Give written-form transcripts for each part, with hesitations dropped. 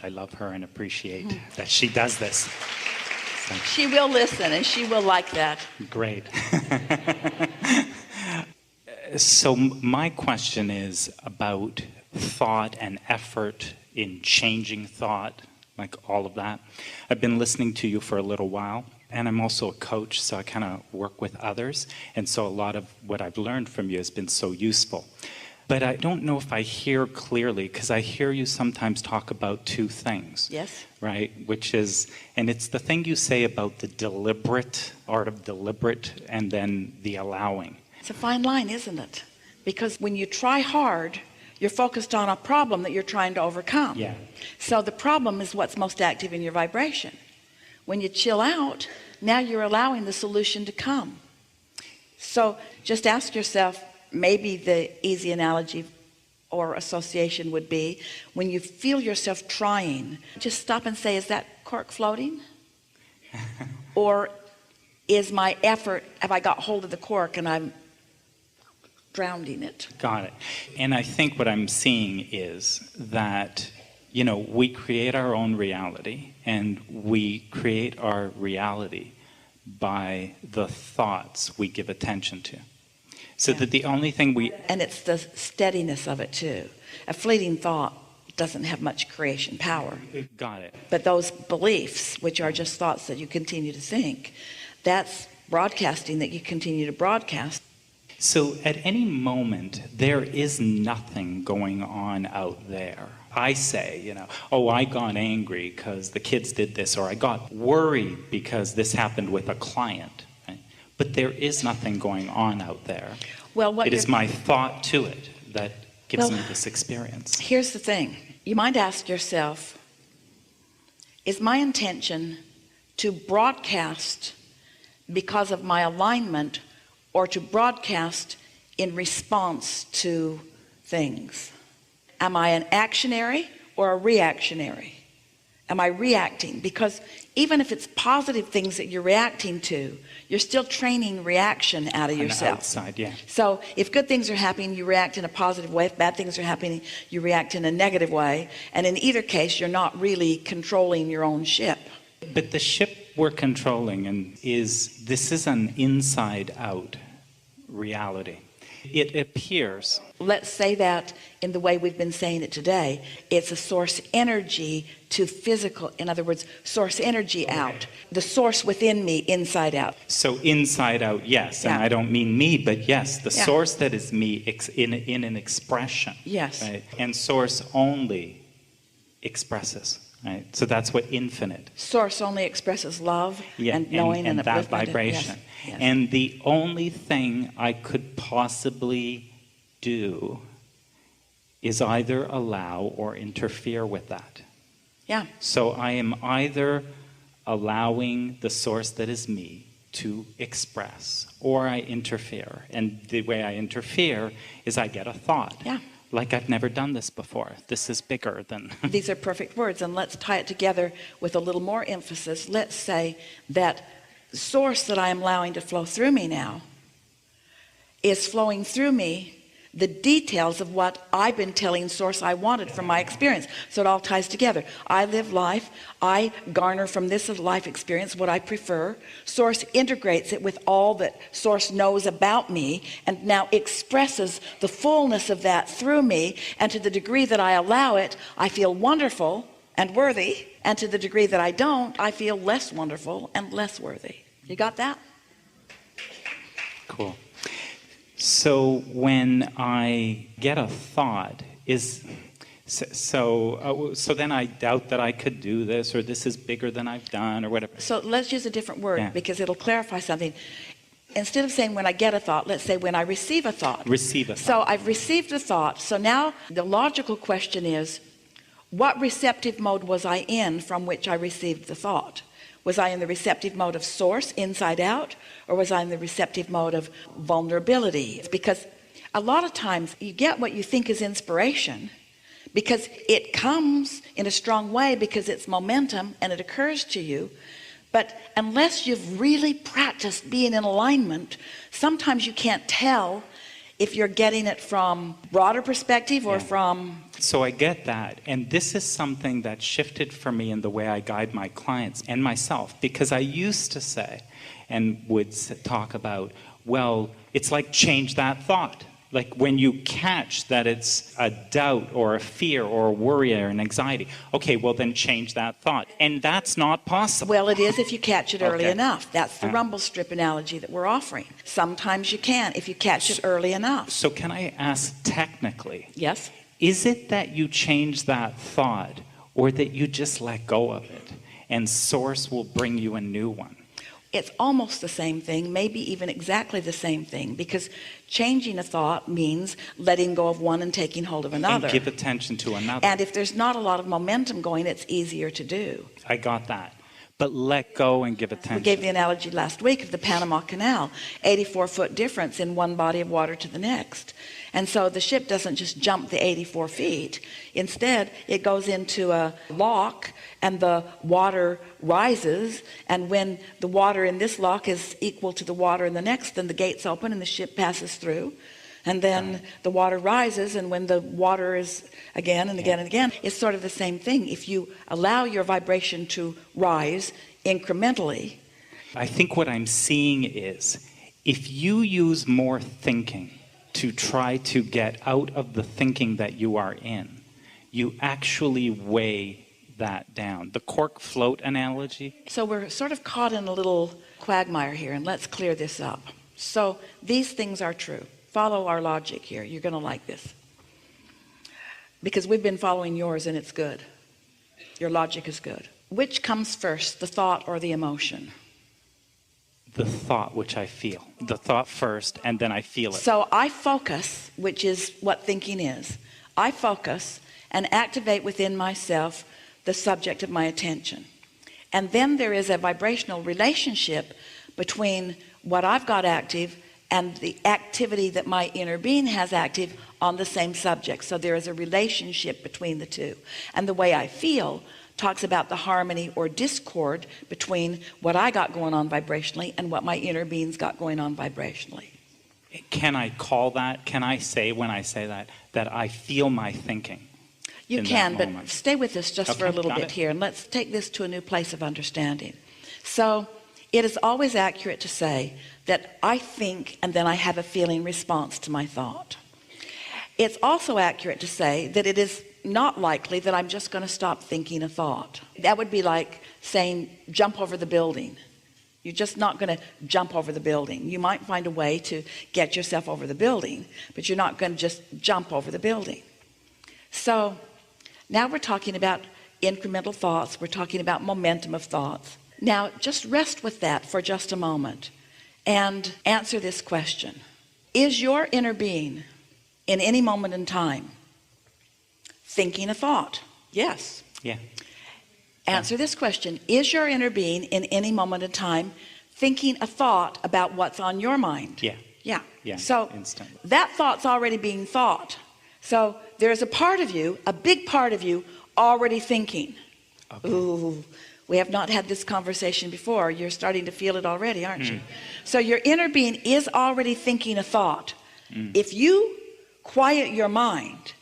I love her and appreciate that she does this. So, She will listen, and she will like that. great. So my question is about thought and effort in changing thought, like all of that. I've been listening to you for a little while, and I'm also a coach, so I kind of work with others, and so a lot of what I've learned from you has been so useful. But I don't know if I hear clearly, because I hear you sometimes talk about two things. Yes. Right? Which is, and it's the thing you say about the deliberate, art of deliberate, and then the allowing. It's a fine line, isn't it? Because when you try hard, you're focused on a problem that you're trying to overcome. Yeah. So the problem is what's most active in your vibration. When you chill out, now you're allowing the solution to come. So just ask yourself, maybe the easy analogy or association would be, when you feel yourself trying, just stop and say, is that cork floating? Or is my effort, have I got hold of the cork and I'm drowning it? Got it. And I think what I'm seeing is that, you know, we create our own reality, and we create our reality by the thoughts we give attention to. So that the only thing we... And it's the steadiness of it too. A fleeting thought doesn't have much creation power. Got it. But those beliefs, which are just thoughts that you continue to think, that's broadcasting that you continue to broadcast. So at any moment, there is nothing going on out there. I say, you know, oh, I got angry because the kids did this, or I got worried because this happened with a client. Right? But there is nothing going on out there. Well, it is my thought to it that gives me this experience. Here's the thing. You might ask yourself, is my intention to broadcast because of my alignment, or to broadcast in response to things? Am I an actionary or a reactionary? Am I reacting? Because even if it's positive things that you're reacting to, you're still training reaction out of yourself. On the outside, yeah. So if good things are happening, you react in a positive way. If bad things are happening, you react in a negative way. And in either case, you're not really controlling your own ship. But the ship we're controlling this is an inside-out reality. It appears. Let's say that in the way we've been saying it today, it's a source energy to physical. In other words, source energy out. The source within me, inside out. So inside out, yes. Yeah. And I don't mean me, but yes, the source that is me in an expression. Yes. Right? And source only expresses. Right? So that's what infinite. Source only expresses love and knowing and that vibration. Yes. And the only thing I could possibly do is either allow or interfere with that. Yeah. So I am either allowing the source that is me to express, or I interfere. And the way I interfere is I get a thought. Yeah. Like I've never done this before. This is bigger than... These are perfect words, and let's tie it together with a little more emphasis. Let's say that the source that I am allowing to flow through me now is flowing through me the details of what I've been telling source I wanted from my experience. So it all ties together. I live life. I garner from this life experience what I prefer. Source integrates it with all that source knows about me, and now expresses the fullness of that through me. And to the degree that I allow it, I feel wonderful and worthy. And to the degree that I don't, I feel less wonderful and less worthy. You got that? Cool. So when I get a thought, so then I doubt that I could do this, or this is bigger than I've done, or whatever. So let's use a different word, because it'll clarify something. Instead of saying when I get a thought, let's say when I receive a thought. Receive a thought. So I've received a thought. So now the logical question is, what receptive mode was I in from which I received the thought? Was I in the receptive mode of source, inside out, or was I in the receptive mode of vulnerability? It's because a lot of times you get what you think is inspiration because it comes in a strong way, because it's momentum and it occurs to you. But unless you've really practiced being in alignment, sometimes you can't tell if you're getting it from broader perspective or Yeah. from... So I get that. And this is something that shifted for me in the way I guide my clients and myself. Because I used to say, and would talk about, well, it's like change that thought. Like when you catch that it's a doubt or a fear or a worry or an anxiety, okay, well then change that thought. And that's not possible. Well, it is if you catch it early Okay. enough. That's the rumble strip analogy that we're offering. Sometimes you can if you catch it early enough. So can I ask technically, Yes? is it that you change that thought or that you just let go of it and source will bring you a new one? It's almost the same thing, maybe even exactly the same thing, because changing a thought means letting go of one and taking hold of another. And give attention to another. And if there's not a lot of momentum going, it's easier to do. I got that. But let go and give We attention. gave the analogy last week of the Panama Canal, 84-foot difference in one body of water to the next. And so the ship doesn't just jump the 84 feet. Instead, it goes into a lock and the water rises. And when the water in this lock is equal to the water in the next, then the gates open and the ship passes through. And then the water rises, and when the water is again and again and again, it's sort of the same thing. If you allow your vibration to rise incrementally. I think what I'm seeing is if you use more thinking to try to get out of the thinking that you are in, you actually weigh that down. The cork float analogy. So we're sort of caught in a little quagmire here, and let's clear this up. So these things are true. Follow our logic here. You're going to like this. Because we've been following yours and it's good. Your logic is good. Which comes first, the thought or the emotion? The thought which I feel. The thought first, and then I feel it. So I focus, which is what thinking is. I focus and activate within myself the subject of my attention. And then there is a vibrational relationship between what I've got active and the activity that my inner being has active on the same subject. So there is a relationship between the two. And the way I feel talks about the harmony or discord between what I got going on vibrationally and what my inner being's got going on vibrationally. Can I call that? Can I say when I say that I feel my thinking? You in can, that but moment? stay with us just for a Okay, little got bit it. here, and let's take this to a new place of understanding. So it is always accurate to say that I think and then I have a feeling response to my thought. It's also accurate to say that it is not likely that I'm just going to stop thinking a thought. That would be like saying jump over the building. You're just not going to jump over the building. You might find a way to get yourself over the building, but you're not going to just jump over the building. So now we're talking about incremental thoughts. We're talking about momentum of thoughts. Now just rest with that for just a moment and answer this question. Is your inner being in any moment in time thinking a thought? Yes. Yeah. Answer this question. Is your inner being in any moment in time thinking a thought about what's on your mind? Yeah. Yeah. Yeah. So Instantly. that thought's already being thought. So there's a part of you, a big part of you, already thinking. Okay. Ooh, we have not had this conversation before. You're starting to feel it already, aren't you? So your inner being is already thinking a thought. If you quiet your mind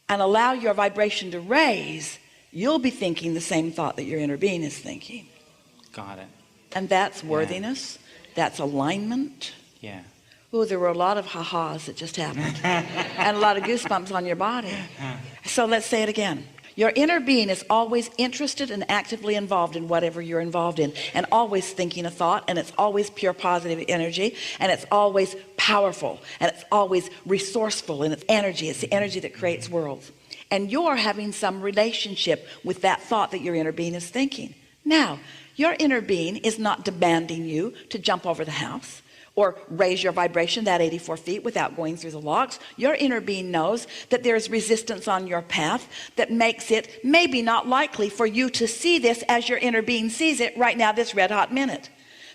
and allow your vibration to raise, you'll be thinking the same thought that your inner being is thinking. Got it. And that's worthiness. That's alignment. Yeah. Oh, there were a lot of ha-has that just happened. And a lot of goosebumps on your body. So let's say it again. Your inner being is always interested and actively involved in whatever you're involved in, and always thinking a thought, and it's always pure positive energy, and it's always powerful, and it's always resourceful in its energy. It's the energy that creates worlds. And you're having some relationship with that thought that your inner being is thinking. Now, your inner being is not demanding you to jump over the house or raise your vibration that 84 feet without going through the logs. Your inner being knows that there's resistance on your path that makes it maybe not likely for you to see this as your inner being sees it right now, this red hot minute.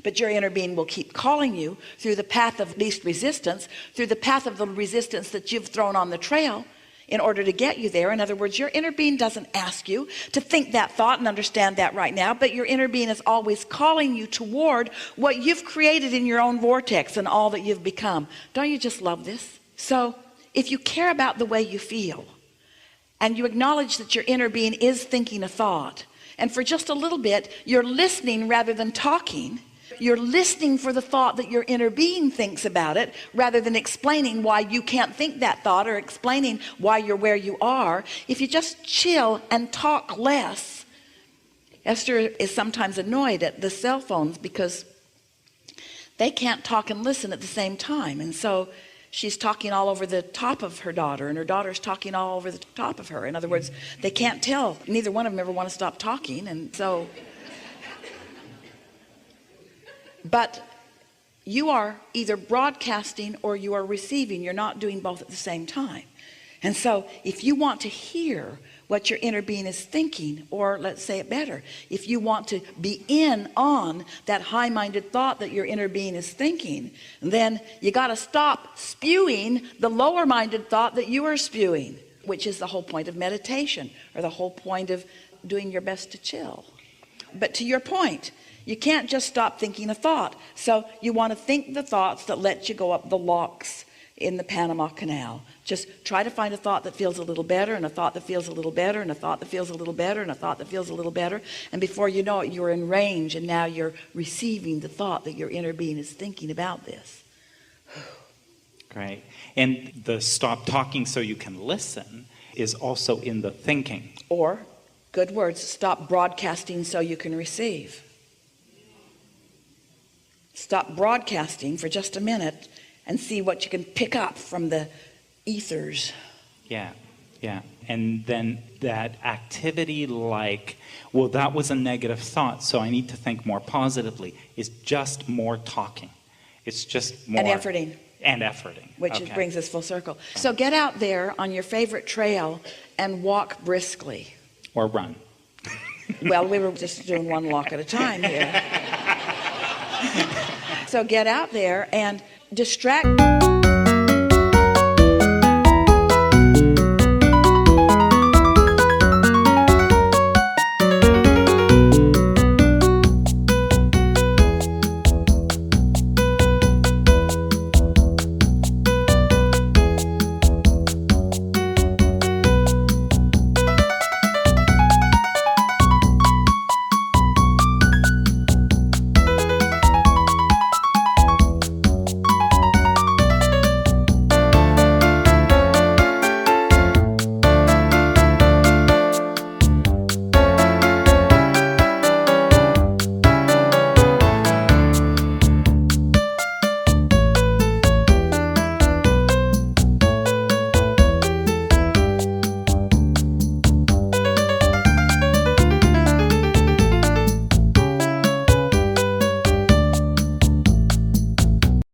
But your inner being will keep calling you through the path of least resistance, through the path of the resistance that you've thrown on the trail, in order to get you there. In other words, your inner being doesn't ask you to think that thought and understand that right now, but your inner being is always calling you toward what you've created in your own vortex and all that you've become. Don't you just love this? So if you care about the way you feel, and you acknowledge that your inner being is thinking a thought, and for just a little bit you're listening rather than talking, you're listening for the thought that your inner being thinks about it, rather than explaining why you can't think that thought, or explaining why you're where you are. If you just chill and talk less. Esther is sometimes annoyed at the cell phones because they can't talk and listen at the same time, and so she's talking all over the top of her daughter, and her daughter's talking all over the top of her. In other words, they can't tell. Neither one of them ever want to stop talking. And so, but you are either broadcasting or you are receiving. You're not doing both at the same time. And so if you want to hear what your inner being is thinking, or let's say it better, if you want to be in on that high-minded thought that your inner being is thinking, then you got to stop spewing the lower-minded thought that you are spewing, which is the whole point of meditation, or the whole point of doing your best to chill. But to your point, you can't just stop thinking a thought. So you want to think the thoughts that let you go up the locks in the Panama Canal. Just try to find a thought that feels a little better, and a thought that feels a little better, and a thought that feels a little better, and a thought that feels a little better. And before you know it, you're in range, and now you're receiving the thought that your inner being is thinking about this. Great. And the stop talking so you can listen is also in the thinking. Or, good words, stop broadcasting so you can receive. Stop broadcasting for just a minute and see what you can pick up from the ethers. Yeah. And then that activity, like, well, that was a negative thought, so I need to think more positively, is just more talking. It's just more. And efforting. Which brings us full circle. So get out there on your favorite trail and walk briskly. Or run. Well, we were just doing one walk at a time here. So get out there and distract